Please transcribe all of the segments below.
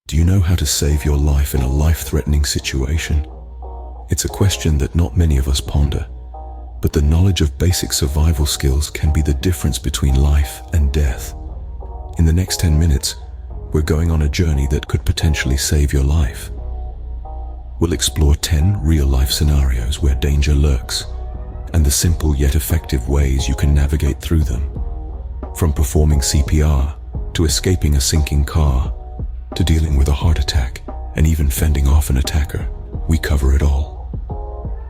Do you know how to save your life in a life-threatening situation? It's a question that not many of us ponder, but the knowledge of basic survival skills can be the difference between life and death. In the next 10 minutes, we're going on a journey that could potentially save your life. We'll explore 10 real-life scenarios where danger lurks, and the simple yet effective ways you can navigate through them. From performing CPR, to escaping a sinking car, to dealing with a heart attack, and even fending off an attacker, we cover it all.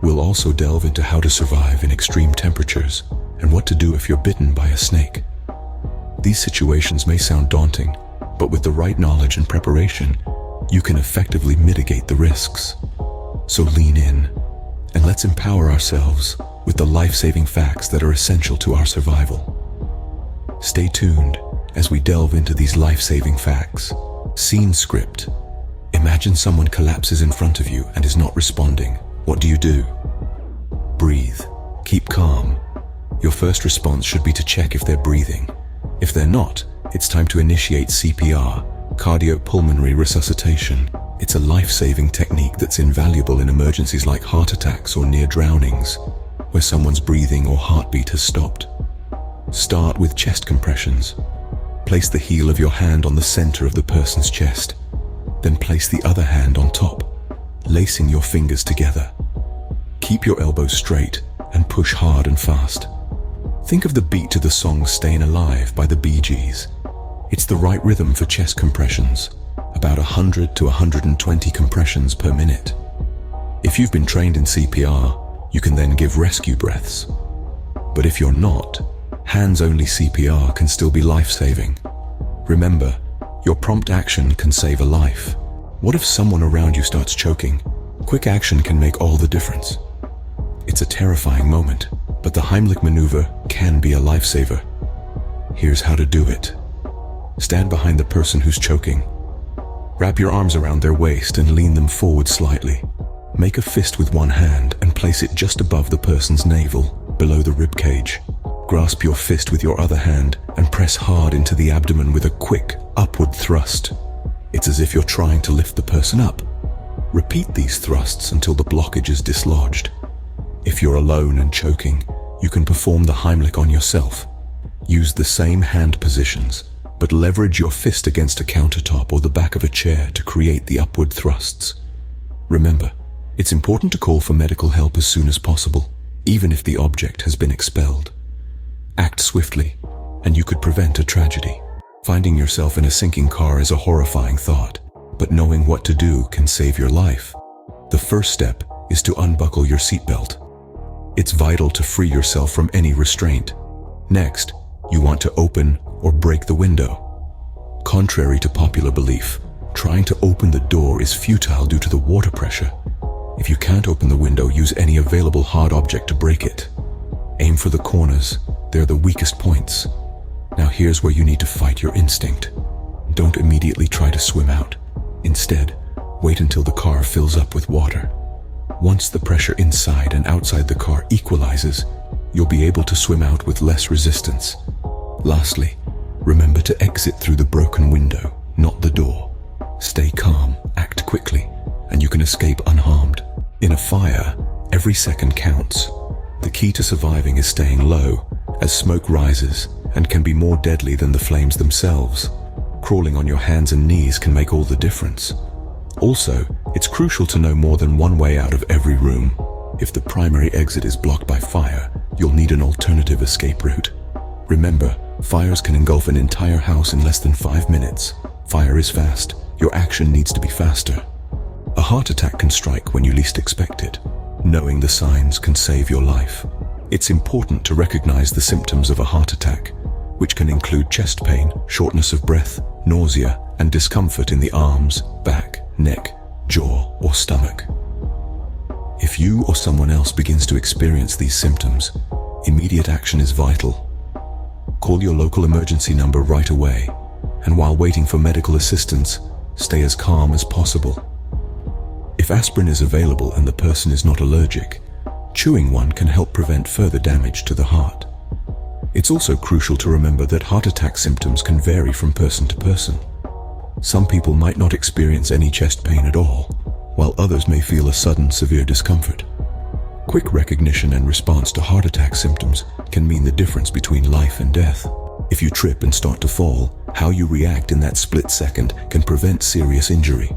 We'll also delve into how to survive in extreme temperatures and what to do if you're bitten by a snake. These situations may sound daunting, but with the right knowledge and preparation, you can effectively mitigate the risks. So lean in, and let's empower ourselves with the life-saving facts that are essential to our survival. Stay tuned as we delve into these life-saving facts. Scene script. Imagine someone collapses in front of you and is not responding. What do? Breathe. Keep calm. Your first response should be to check if they're breathing. If they're not, it's time to initiate CPR, cardiopulmonary resuscitation. It's a life-saving technique that's invaluable in emergencies like heart attacks or near drownings, where someone's breathing or heartbeat has stopped. Start with chest compressions. Place the heel of your hand on the center of the person's chest. Then place the other hand on top, lacing your fingers together. Keep your elbows straight and push hard and fast. Think of the beat to the song "Stayin' Alive" by the Bee Gees. It's the right rhythm for chest compressions, about 100 to 120 compressions per minute. If you've been trained in CPR, you can then give rescue breaths. But if you're not, hands-only CPR can still be life-saving. Remember, your prompt action can save a life. What if someone around you starts choking? Quick action can make all the difference. It's a terrifying moment, but the Heimlich maneuver can be a lifesaver. Here's how to do it. Stand behind the person who's choking. Wrap your arms around their waist and lean them forward slightly. Make a fist with one hand and place it just above the person's navel, below the rib cage. Grasp your fist with your other hand and press hard into the abdomen with a quick, upward thrust. It's as if you're trying to lift the person up. Repeat these thrusts until the blockage is dislodged. If you're alone and choking, you can perform the Heimlich on yourself. Use the same hand positions, but leverage your fist against a countertop or the back of a chair to create the upward thrusts. Remember, it's important to call for medical help as soon as possible, even if the object has been expelled. Act swiftly, and you could prevent a tragedy. Finding yourself in a sinking car is a horrifying thought, but knowing what to do can save your life. The first step is to unbuckle your seatbelt. It's vital to free yourself from any restraint. Next, you want to open or break the window. Contrary to popular belief, trying to open the door is futile due to the water pressure. If you can't open the window, use any available hard object to break it. Aim for the corners. They're the weakest points. Now here's where you need to fight your instinct. Don't immediately try to swim out. Instead, wait until the car fills up with water. Once the pressure inside and outside the car equalizes, you'll be able to swim out with less resistance. Lastly, remember to exit through the broken window, not the door. Stay calm, act quickly, and you can escape unharmed. In a fire, every second counts. The key to surviving is staying low, as smoke rises and can be more deadly than the flames themselves. Crawling on your hands and knees can make all the difference. Also, it's crucial to know more than one way out of every room. If the primary exit is blocked by fire, you'll need an alternative escape route. Remember, fires can engulf an entire house in less than 5 minutes. Fire is fast. Your action needs to be faster. A heart attack can strike when you least expect it. Knowing the signs can save your life. It's important to recognize the symptoms of a heart attack, which can include chest pain, shortness of breath, nausea, and discomfort in the arms, back, neck, jaw, or stomach. If you or someone else begins to experience these symptoms, immediate action is vital. Call your local emergency number right away, and while waiting for medical assistance, stay as calm as possible. If aspirin is available and the person is not allergic, chewing one can help prevent further damage to the heart. It's also crucial to remember that heart attack symptoms can vary from person to person. Some people might not experience any chest pain at all, while others may feel a sudden severe discomfort. Quick recognition and response to heart attack symptoms can mean the difference between life and death. If you trip and start to fall, how you react in that split second can prevent serious injury.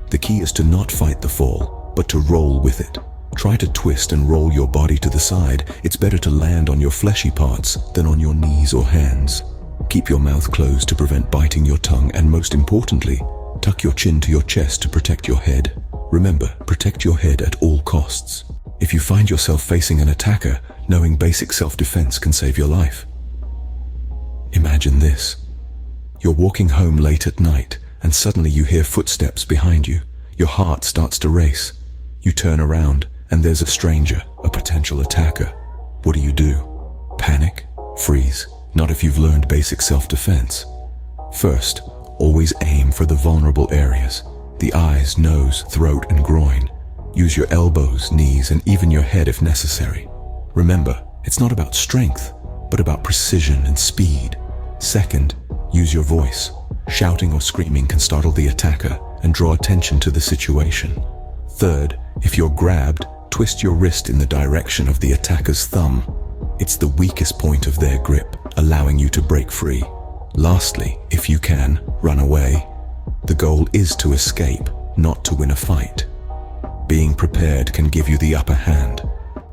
The key is to not fight the fall, but to roll with it. Try to twist and roll your body to the side. It's better to land on your fleshy parts than on your knees or hands. Keep your mouth closed to prevent biting your tongue, and most importantly, tuck your chin to your chest to protect your head. Remember, protect your head at all costs. If you find yourself facing an attacker, knowing basic self-defense can save your life. Imagine this. You're walking home late at night, and suddenly you hear footsteps behind you. Your heart starts to race. You turn around, and there's a stranger, a potential attacker. What do? Panic? Freeze? Not if you've learned basic self-defense. First, always aim for the vulnerable areas. The eyes, nose, throat, and groin. Use your elbows, knees, and even your head if necessary. Remember, it's not about strength, but about precision and speed. Second, use your voice. Shouting or screaming can startle the attacker and draw attention to the situation. Third, if you're grabbed, twist your wrist in the direction of the attacker's thumb. It's the weakest point of their grip, allowing you to break free. Lastly, if you can, run away. The goal is to escape, not to win a fight. Being prepared can give you the upper hand.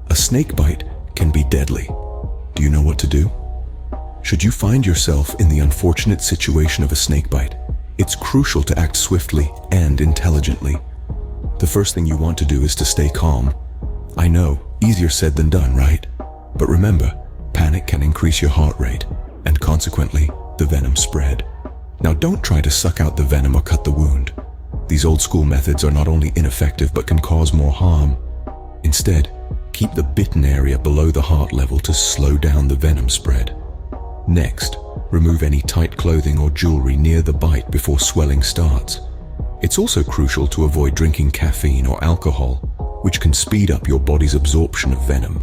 A snakebite can be deadly. Do you know what to do? Should you find yourself in the unfortunate situation of a snakebite, it's crucial to act swiftly and intelligently. The first thing you want to do is to stay calm. I know, easier said than done, right? But remember, panic can increase your heart rate, and consequently, the venom spread. Now don't try to suck out the venom or cut the wound. These old school methods are not only ineffective but can cause more harm. Instead, keep the bitten area below the heart level to slow down the venom spread. Next, remove any tight clothing or jewelry near the bite before swelling starts. It's also crucial to avoid drinking caffeine or alcohol, which can speed up your body's absorption of venom.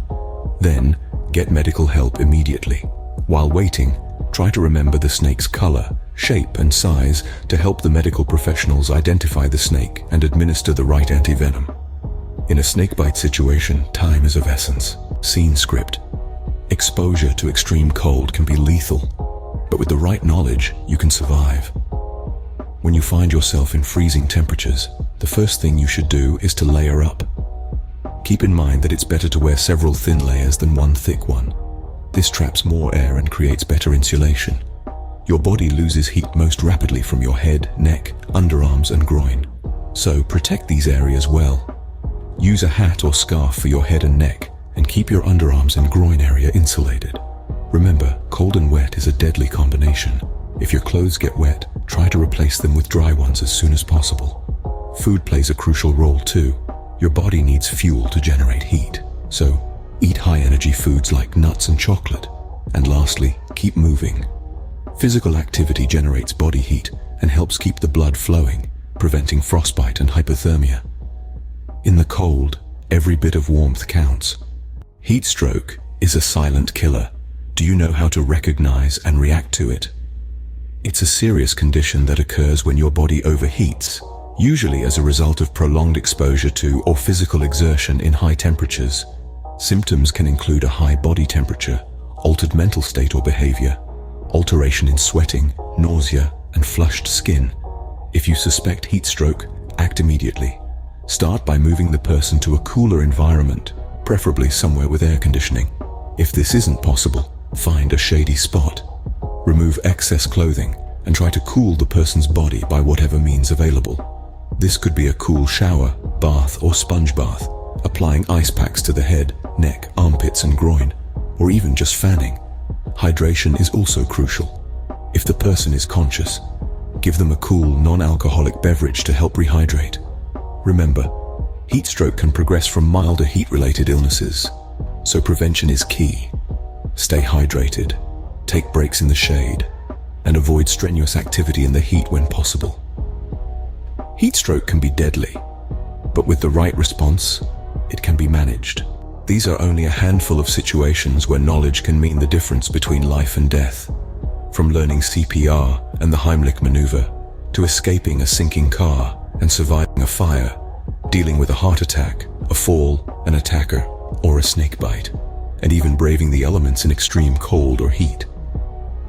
Then, get medical help immediately. While waiting, try to remember the snake's color, shape, and size to help the medical professionals identify the snake and administer the right antivenom. In a snakebite situation, time is of essence. Scene script. Exposure to extreme cold can be lethal, but with the right knowledge, you can survive. When you find yourself in freezing temperatures, the first thing you should do is to layer up. Keep in mind that it's better to wear several thin layers than one thick one. This traps more air and creates better insulation. Your body loses heat most rapidly from your head, neck, underarms, and groin. So protect these areas well. Use a hat or scarf for your head and neck, and keep your underarms and groin area insulated. Remember, cold and wet is a deadly combination. If your clothes get wet, try to replace them with dry ones as soon as possible. Food plays a crucial role too. Your body needs fuel to generate heat, so eat high-energy foods like nuts and chocolate. And lastly, keep moving. Physical activity generates body heat and helps keep the blood flowing, preventing frostbite and hypothermia. In the cold, every bit of warmth counts. Heat stroke is a silent killer. Do you know how to recognize and react to it? It's a serious condition that occurs when your body overheats, usually as a result of prolonged exposure to or physical exertion in high temperatures. Symptoms can include a high body temperature, altered mental state or behavior, alteration in sweating, nausea, and flushed skin. If you suspect heat stroke, act immediately. Start by moving the person to a cooler environment, preferably somewhere with air conditioning. If this isn't possible, find a shady spot. Remove excess clothing and try to cool the person's body by whatever means available. This could be a cool shower, bath, or sponge bath, applying ice packs to the head, neck, armpits, and groin, or even just fanning. Hydration is also crucial. If the person is conscious, give them a cool, non-alcoholic beverage to help rehydrate. Remember, heat stroke can progress from milder heat-related illnesses, so prevention is key. Stay hydrated, take breaks in the shade, and avoid strenuous activity in the heat when possible. Heat stroke can be deadly, but with the right response, it can be managed. These are only a handful of situations where knowledge can mean the difference between life and death. From learning CPR and the Heimlich maneuver, to escaping a sinking car and surviving a fire, dealing with a heart attack, a fall, an attacker, or a snakebite, and even braving the elements in extreme cold or heat.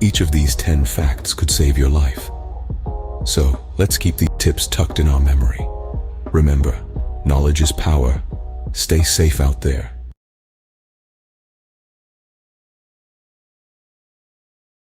Each of these 10 facts could save your life. So, let's keep these tips tucked in our memory. Remember, knowledge is power. Stay safe out there.